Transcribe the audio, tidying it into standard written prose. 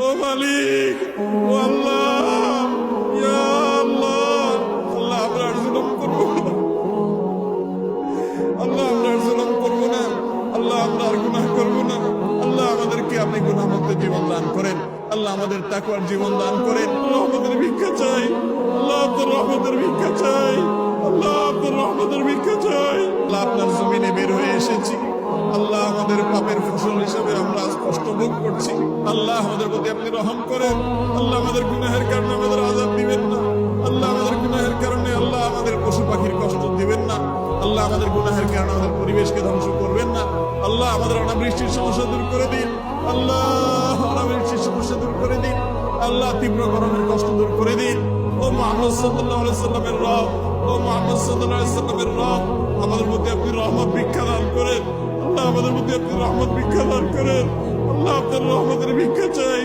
ও মালিক, ও আল্লাহ, ইয়া আল্লাহ, আল্লাহ আমরা আর জুলুম করবো না, আল্লাহ আমরা আর জুলুম করবো না, আল্লাহ আমরা আর গুনাহ করবো না। আল্লাহ আমাদেরকে আপনি গুনাহমুক্ত জীবন দান করেন, আল্লাহ আমাদের তাকওয়ার জীবন দান করেন। আল্লাহ আমাদের ভিক্ষা চাই, আল্লাহ আপনার রহমতের ভিক্ষা চাই, আল্লাহ আপনার রহমতের ভিক্ষা চাই। আল্লাহ আপনার জমিনে বের হয়ে এসেছি, আল্লাহ আমাদের পাপের ফসল হিসাবে আমরা আজ কষ্ট ভোগ করছি। আল্লাহ আমাদের প্রতি আপনি রহম করেন, আল্লাহ আমাদের গুনাহের কারণে আমাদের আযাব দিবেন না, আল্লাহ আমাদের গুনাহের কারণে আল্লাহ আমাদের পশু পাখির কষ্ট দিবেন না, আল্লাহ আমাদের গুনাহের কারণে আমাদের পরিবেশকে ধ্বংস করবেন না। আল্লাহ আমাদের অনাবৃষ্টির সমস্যা দূর করে দিন, আল্লাহ অনাবৃষ্টির সমস্যা দূর করে দিন, আল্লাহ তীব্র গরমের কষ্ট দূর করে দিন। ও মুহাম্মদ সাল্লাল্লাহু আলাইহি সাল্লামের রব, ও মুহাম্মদ সাল্লাল্লাহু আলাইহি সাল্লামের রব, আমাদের প্রতি আপনি রহমত ভিক্ষা দান করেন, আল্লাহ আমাদের প্রতি আপনি রহমত ভিক্ষা দান করেন, আল্লাহ আপনার রহমতের ভিক্ষা চাই।